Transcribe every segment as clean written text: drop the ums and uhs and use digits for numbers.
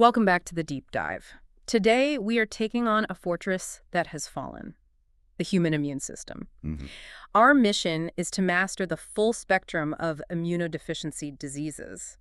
Welcome back to the deep dive. Today, we are taking on a fortress that has fallen, the human immune system. Mhm. Our mission is to master the full spectrum of immunodeficiency diseases.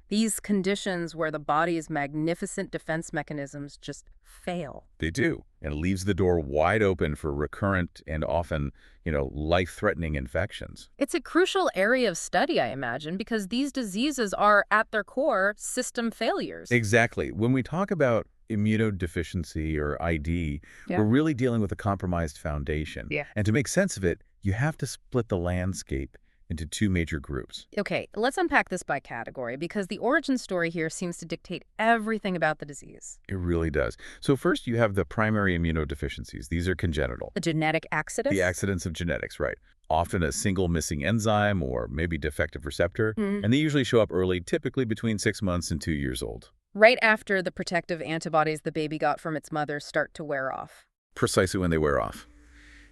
These conditions where the body's magnificent defense mechanisms just fail. They do, and it leaves the door wide open for recurrent and often, life-threatening infections. It's a crucial area of study, I imagine, because these diseases are, at their core, system failures. Exactly. When we talk about immunodeficiency or ID, Yeah. we're really dealing with a compromised foundation. Yeah. And to make sense of it, you have to split the landscape into two major groups. Okay, let's unpack this by category, because the origin story here seems to dictate everything about the disease. It really does. So first, you have the primary immunodeficiencies. These are congenital. A genetic accident? The accidents of genetics, right? Often a single missing enzyme or maybe defective receptor. And they usually show up early, typically between 6 months and 2 years old. Right after the protective antibodies the baby got from its mother start to wear off. Precisely when they wear off.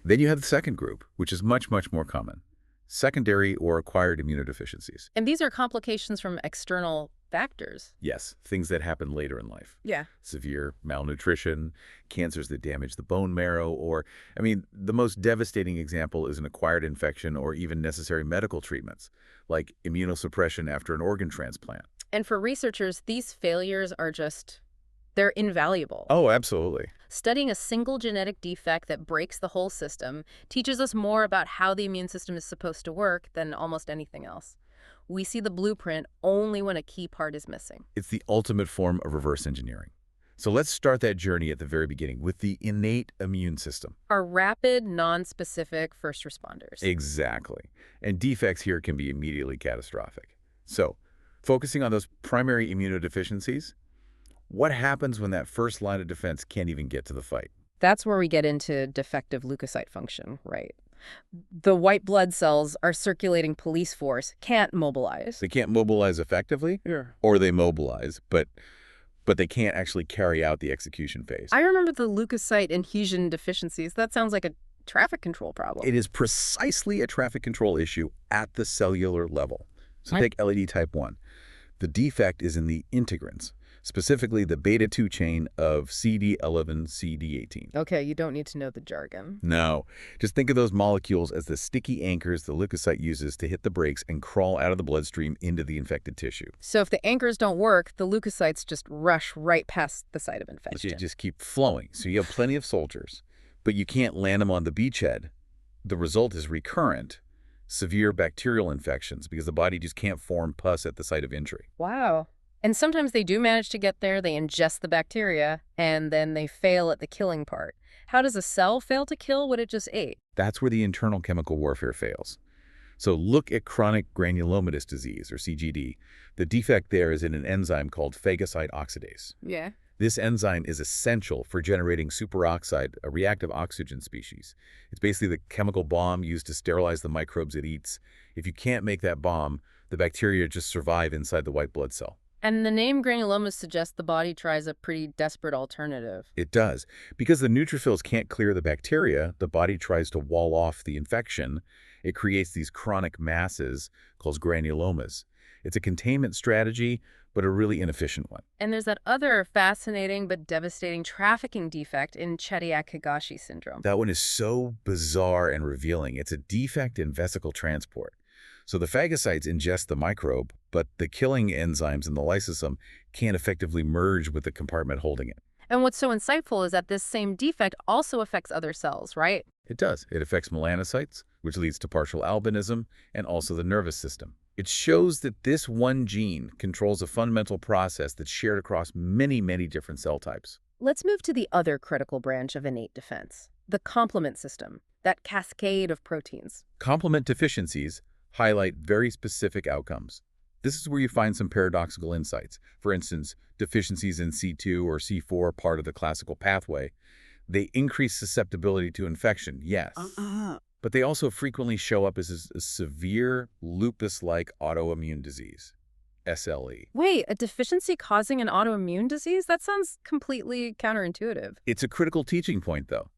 Then you have the second group, which is much, much more common. Secondary or acquired immunodeficiencies. And these are complications from external factors. Yes, things that happen later in life. Yeah. Severe malnutrition, cancers that damage the bone marrow, or, the most devastating example is an acquired infection or even necessary medical treatments, like immunosuppression after an organ transplant. And for researchers, these failures are they're invaluable. Oh, absolutely. Studying a single genetic defect that breaks the whole system teaches us more about how the immune system is supposed to work than almost anything else. We see the blueprint only when a key part is missing. It's the ultimate form of reverse engineering. So let's start that journey at the very beginning with the innate immune system. Our rapid, non-specific first responders. Exactly. And defects here can be immediately catastrophic. So, focusing on those primary immunodeficiencies, what happens when that first line of defense can't even get to the fight? That's where we get into defective leukocyte function, right? The white blood cells, our circulating police force, can't mobilize. They can't mobilize effectively, or they mobilize, but they can't actually carry out the execution phase. I remember the leukocyte adhesion deficiencies. That sounds like a traffic control problem. It is precisely a traffic control issue at the cellular level. So take LED type 1. The defect is in the integrins, specifically the beta-2 chain of CD11, CD18. Okay, you don't need to know the jargon. No, just think of those molecules as the sticky anchors the leukocyte uses to hit the brakes and crawl out of the bloodstream into the infected tissue. So if the anchors don't work, the leukocytes just rush right past the site of infection. They just keep flowing. So you have plenty of soldiers, but you can't land them on the beachhead. The result is recurrent, severe bacterial infections because the body just can't form pus at the site of injury. Wow. And sometimes they do manage to get there, they ingest the bacteria, and then they fail at the killing part. How does a cell fail to kill what it just ate? That's where the internal chemical warfare fails. So look at chronic granulomatous disease, or CGD. The defect there is in an enzyme called phagocyte oxidase. Yeah. This enzyme is essential for generating superoxide, a reactive oxygen species. It's basically the chemical bomb used to sterilize the microbes it eats. If you can't make that bomb, the bacteria just survive inside the white blood cell. And the name granulomas suggests the body tries a pretty desperate alternative. It does. Because the neutrophils can't clear the bacteria, the body tries to wall off the infection. It creates these chronic masses called granulomas. It's a containment strategy, but a really inefficient one. And there's that other fascinating but devastating trafficking defect in Chédiak-Higashi syndrome. That one is so bizarre and revealing. It's a defect in vesicle transport. So the phagocytes ingest the microbe, but the killing enzymes in the lysosome can't effectively merge with the compartment holding it. And what's so insightful is that this same defect also affects other cells, right? It does. It affects melanocytes, which leads to partial albinism, and also the nervous system. It shows that this one gene controls a fundamental process that's shared across many, many different cell types. Let's move to the other critical branch of innate defense, the complement system, that cascade of proteins. Complement deficiencies highlight very specific outcomes. This is where you find some paradoxical insights. For instance, deficiencies in C2 or C4, part of the classical pathway, they increase susceptibility to infection, yes. But they also frequently show up as a severe lupus-like autoimmune disease, SLE. Wait, a deficiency causing an autoimmune disease? That sounds completely counterintuitive. It's a critical teaching point, though.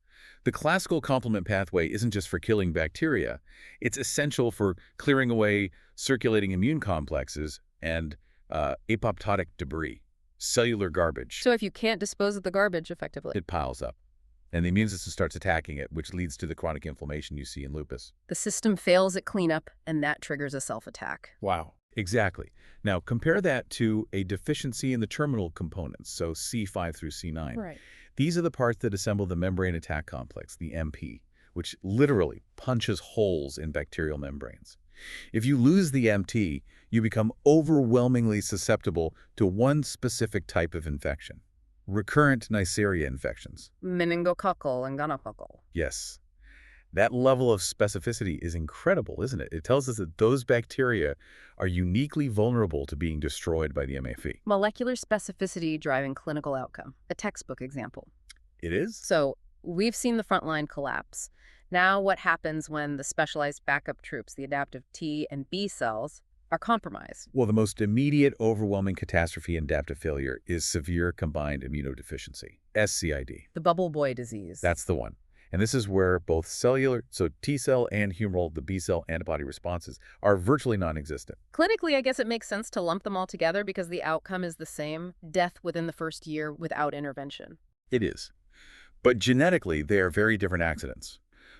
The classical complement pathway isn't just for killing bacteria. It's essential for clearing away circulating immune complexes and apoptotic debris. cellular garbage. So if you can't dispose of the garbage effectively, It piles up, and the immune system starts attacking it, which leads to the chronic inflammation you see in lupus. the system fails at cleanup, and that triggers a self-attack. Wow. Exactly. Now, compare that to a deficiency in the terminal components, so C5 through C9. Right. These are the parts that assemble the membrane attack complex, the MP, which literally punches holes in bacterial membranes. If you lose the MT, you become overwhelmingly susceptible to one specific type of infection: recurrent Neisseria infections. Meningococcal and gonococcal. Yes. That level of specificity is incredible, isn't it? It tells us that those bacteria are uniquely vulnerable to being destroyed by the MAFE. Molecular specificity driving clinical outcome. A textbook example. It is? So we've seen the front line collapse. Now what happens when the specialized backup troops, the adaptive T and B cells, are compromised? Well, the most immediate overwhelming catastrophe in adaptive failure is severe combined immunodeficiency, SCID. The bubble boy disease. That's the one. And this is where both cellular, so T cell and humoral, the B cell antibody responses, are virtually non-existent. Clinically, I guess it makes sense to lump them all together because the outcome is the same: death within the first year without intervention. It is. But genetically, they are very different accidents.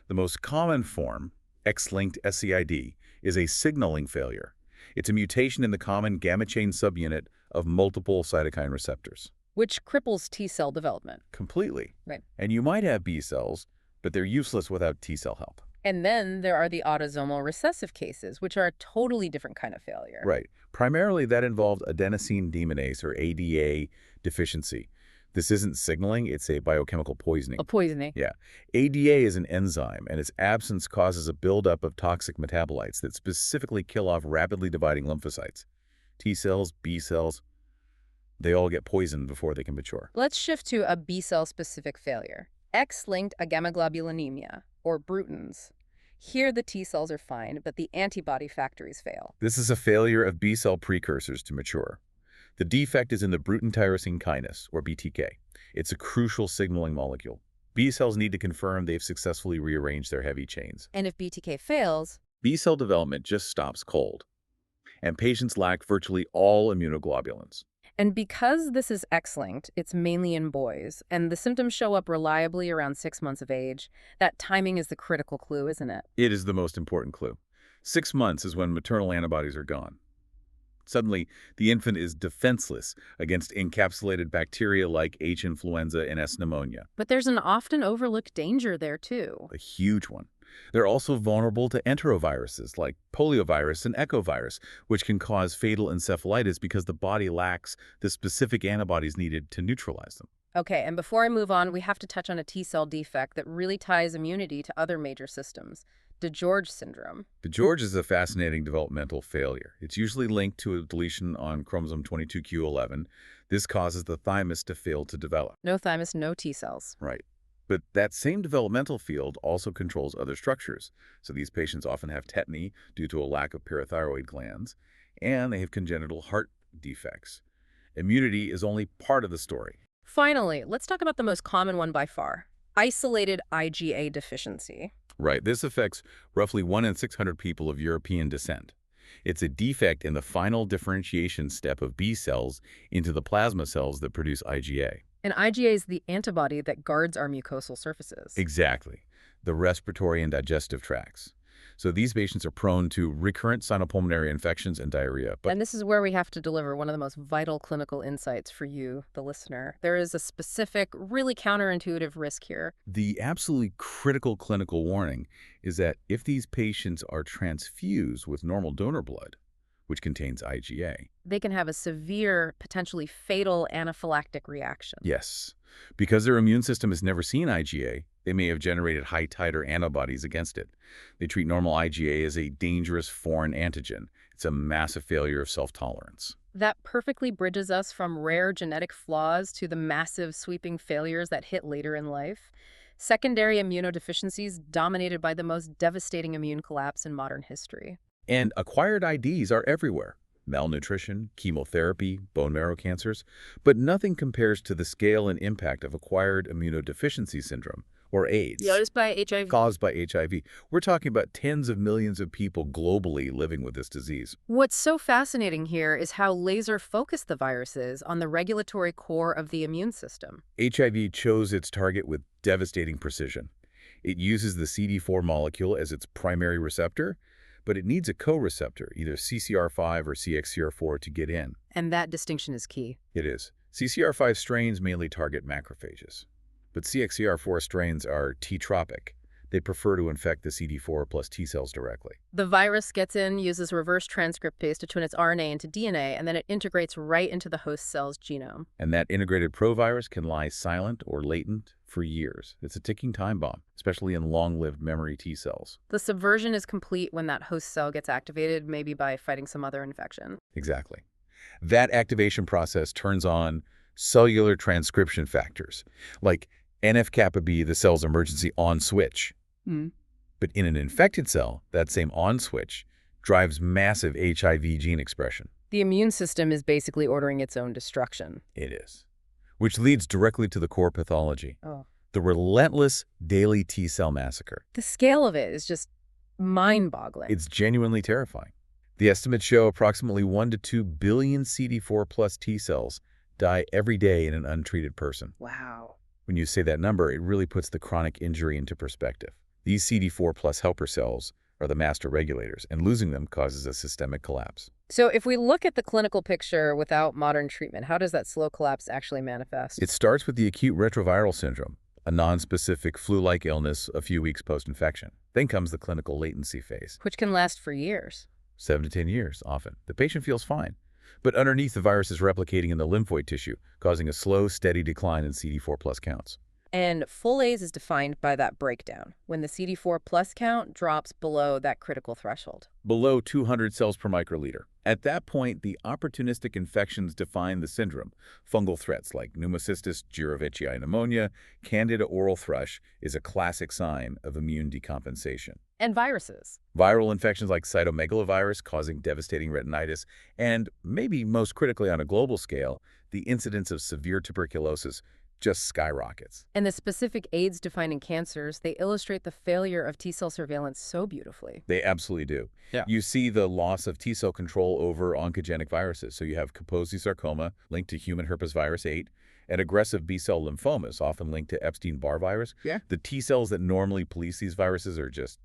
The most common form, X-linked SCID, is a signaling failure. It's a mutation in the common gamma chain subunit of multiple cytokine receptors. Which cripples T cell development. Completely. Right. And you might have B cells, but they're useless without T cell help. And then there are the autosomal recessive cases, which are a totally different kind of failure. Right. Primarily, that involved adenosine deaminase, or ADA, deficiency. This isn't signaling, it's a biochemical poisoning. A poisoning. Yeah. ADA is an enzyme, and its absence causes a buildup of toxic metabolites that specifically kill off rapidly dividing lymphocytes. T cells, B cells, they all get poisoned before they can mature. Let's shift to a B cell specific failure. X-linked agammaglobulinemia, or Bruton's. Here the T cells are fine, but the antibody factories fail. This is a failure of B cell precursors to mature. The defect is in the Bruton tyrosine kinase, or BTK. It's a crucial signaling molecule. B cells need to confirm they've successfully rearranged their heavy chains. And if BTK fails, B cell development just stops cold, and patients lack virtually all immunoglobulins. and because this is X-linked, it's mainly in boys, and the symptoms show up reliably around 6 months of age. That timing is the critical clue, isn't it? It is the most important clue. 6 months is when maternal antibodies are gone. Suddenly, the infant is defenseless against encapsulated bacteria like H. influenza and S. pneumonia. But there's an often overlooked danger there, too. A huge one. They're also vulnerable to enteroviruses like poliovirus and echovirus, which can cause fatal encephalitis because the body lacks the specific antibodies needed to neutralize them. Okay, and before I move on, we have to touch on a T-cell defect that really ties immunity to other major systems: DeGeorge syndrome. DeGeorge is a fascinating developmental failure. It's usually linked to a deletion on chromosome 22q11. This causes the thymus to fail to develop. No thymus, no T-cells. Right. But that same developmental field also controls other structures. So these patients often have tetany due to a lack of parathyroid glands, and they have congenital heart defects. Immunity is only part of the story. Finally, let's talk about the most common one by far: isolated IgA deficiency. Right. This affects roughly 1 in 600 people of European descent. It's a defect in the final differentiation step of B cells into the plasma cells that produce IgA. And IgA is the antibody that guards our mucosal surfaces. Exactly. The respiratory and digestive tracts. So these patients are prone to recurrent sinopulmonary infections and diarrhea. And this is where we have to deliver one of the most vital clinical insights for you, the listener. There is a specific, really counterintuitive risk here. The absolutely critical clinical warning is that if these patients are transfused with normal donor blood, which contains IgA, they can have a severe, potentially fatal anaphylactic reaction. Yes. Because their immune system has never seen IgA, they may have generated high-titer antibodies against it. They treat normal IgA as a dangerous foreign antigen. It's a massive failure of self-tolerance. That perfectly bridges us from rare genetic flaws to the massive sweeping failures that hit later in life. Secondary immunodeficiencies dominated by the most devastating immune collapse in modern history. And acquired IDs are everywhere: malnutrition, chemotherapy, bone marrow cancers. But nothing compares to the scale and impact of acquired immunodeficiency syndrome, or AIDS Caused by HIV. caused by HIV. We're talking about tens of millions of people globally living with this disease. What's so fascinating here is how laser-focused the virus is on the regulatory core of the immune system. HIV chose its target with devastating precision. It uses the CD4 molecule as its primary receptor, but it needs a co-receptor, either CCR5 or CXCR4, to get in. And that distinction is key. It is. CCR5 strains mainly target macrophages, but CXCR4 strains are T-tropic. They prefer to infect the CD4 plus T cells directly. The virus gets in, uses reverse transcriptase to turn its RNA into DNA, and then it integrates right into the host cell's genome. And that integrated provirus can lie silent or latent for years. It's a ticking time bomb, especially in long-lived memory T cells. The subversion is complete when that host cell gets activated, maybe by fighting some other infection. Exactly. That activation process turns on cellular transcription factors, like NF-kappa B, the cell's emergency on switch. But in an infected cell, that same on switch drives massive HIV gene expression. The immune system is basically ordering its own destruction. It is. Which leads directly to the core pathology, Oh. the relentless daily T cell massacre. The scale of it is just mind-boggling. It's genuinely terrifying. The estimates show approximately 1 to 2 billion CD4 plus T cells die every day in an untreated person. Wow. When you say that number, it really puts the chronic injury into perspective. These CD4 plus helper cells are the master regulators, and losing them causes a systemic collapse. So if we look at the clinical picture without modern treatment, how does that slow collapse actually manifest? It starts with the acute retroviral syndrome, a nonspecific flu-like illness a few weeks post-infection. Then comes the clinical latency phase. Which can last for years. 7 to 10 years, often. The patient feels fine. But underneath, the virus is replicating in the lymphoid tissue, causing a slow, steady decline in CD4 plus counts. And full A's is defined by that breakdown, when the CD4 plus count drops below that critical threshold. Below 200 cells per microliter. At that point, the opportunistic infections define the syndrome. Fungal threats like pneumocystis jirovecii pneumonia, candida oral thrush is a classic sign of immune decompensation. And viruses. Viral infections like cytomegalovirus causing devastating retinitis, and maybe most critically on a global scale, the incidence of severe tuberculosis just skyrockets. And the specific AIDS-defining cancers, they illustrate the failure of T-cell surveillance so beautifully. They absolutely do. Yeah. You see the loss of T-cell control over oncogenic viruses. So you have Kaposi sarcoma linked to human herpes virus 8, and aggressive B-cell lymphomas, often linked to Epstein-Barr virus. Yeah. The T-cells that normally police these viruses are just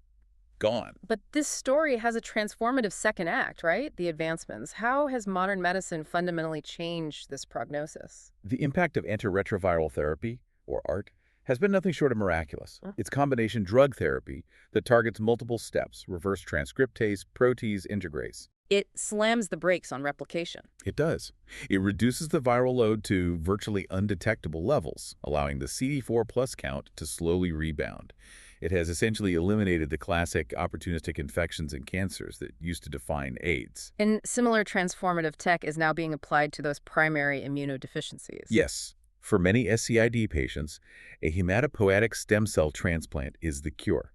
gone. But this story has a transformative second act, right? The advancements. How has modern medicine fundamentally changed this prognosis? The impact of antiretroviral therapy, or ART, has been nothing short of miraculous. It's combination drug therapy that targets multiple steps, reverse transcriptase, protease, integrase. It slams the brakes on replication. It does. It reduces the viral load to virtually undetectable levels, allowing the CD4 plus count to slowly rebound. It has essentially eliminated the classic opportunistic infections and cancers that used to define AIDS. And similar transformative tech is now being applied to those primary immunodeficiencies. Yes. For many SCID patients, a hematopoietic stem cell transplant is the cure.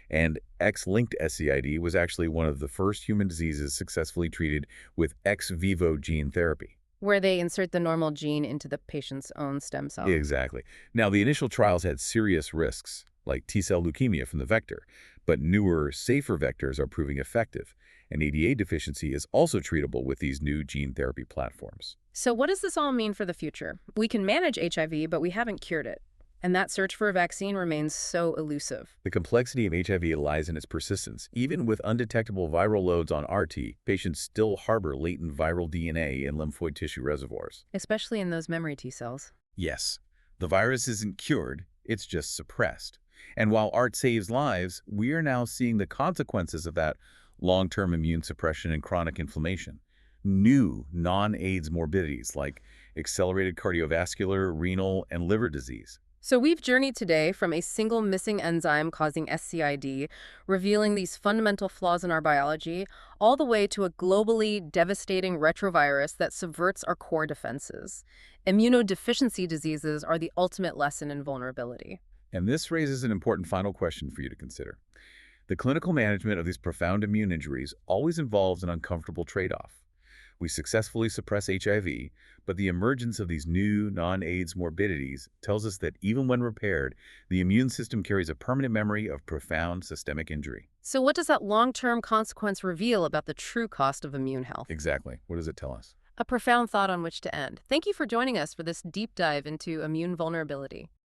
And X-linked SCID was actually one of the first human diseases successfully treated with ex vivo gene therapy. Where they insert the normal gene into the patient's own stem cell. Exactly. Now, the initial trials had serious risks, like T-cell leukemia from the vector, but newer, safer vectors are proving effective, and ADA deficiency is also treatable with these new gene therapy platforms. So what does this all mean for the future? We can manage HIV, but we haven't cured it. And that search for a vaccine remains so elusive. The complexity of HIV lies in its persistence. Even with undetectable viral loads on RT, patients still harbor latent viral DNA in lymphoid tissue reservoirs. Especially in those memory T cells. Yes, the virus isn't cured, it's just suppressed. And while ART saves lives, we are now seeing the consequences of that long-term immune suppression and chronic inflammation. New non-AIDS morbidities like accelerated cardiovascular, renal, and liver disease. So we've journeyed today from a single missing enzyme causing SCID, revealing these fundamental flaws in our biology, all the way to a globally devastating retrovirus that subverts our core defenses. Immunodeficiency diseases are the ultimate lesson in vulnerability. And this raises an important final question for you to consider. The clinical management of these profound immune injuries always involves an uncomfortable trade-off. We successfully suppress HIV, but the emergence of these new non-AIDS morbidities tells us that even when repaired, the immune system carries a permanent memory of profound systemic injury. So what does that long-term consequence reveal about the true cost of immune health? Exactly. What does it tell us? A profound thought on which to end. Thank you for joining us for this deep dive into immune vulnerability.